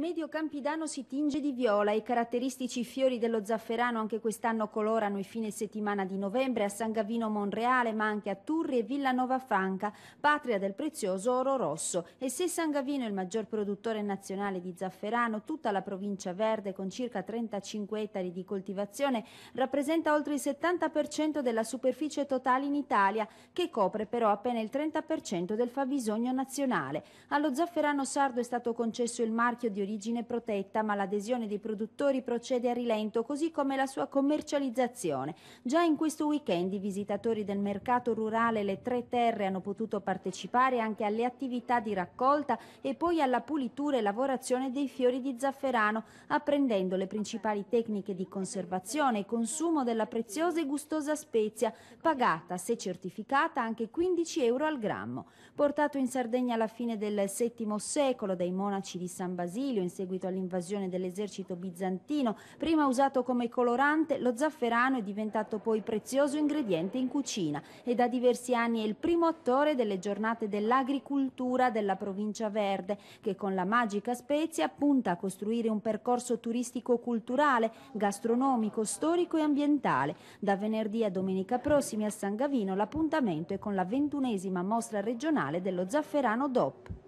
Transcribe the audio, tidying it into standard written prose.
medio campidano si tinge di viola e i caratteristici fiori dello zafferano anche quest'anno colorano il fine settimana di novembre a San Gavino Monreale, ma anche a Turri e Villanova Franca, patria del prezioso oro rosso. E se San Gavino è il maggior produttore nazionale di zafferano, tutta la provincia verde con circa 35 ettari di coltivazione rappresenta oltre il 70% della superficie totale in Italia, che copre però appena il 30% del fabbisogno nazionale. Allo zafferano sardo è stato concesso il marchio di origine protetta, ma l'adesione dei produttori procede a rilento, così come la sua commercializzazione. Già in questo weekend i visitatori del mercato rurale Le Tre Terre hanno potuto partecipare anche alle attività di raccolta e poi alla pulitura e lavorazione dei fiori di zafferano, apprendendo le principali tecniche di conservazione e consumo della preziosa e gustosa spezia, pagata, se certificata, anche 15 euro al grammo. Portato in Sardegna alla fine del VII secolo dai monaci di San Basilio in seguito all'invasione dell'esercito bizantino, prima usato come colorante, lo zafferano è diventato poi prezioso ingrediente in cucina e da diversi anni è il primo attore delle giornate dell'agricoltura della provincia verde, che con la magica spezia punta a costruire un percorso turistico-culturale, gastronomico, storico e ambientale. Da venerdì a domenica prossimi a San Gavino l'appuntamento è con la 21ª mostra regionale dello zafferano DOP.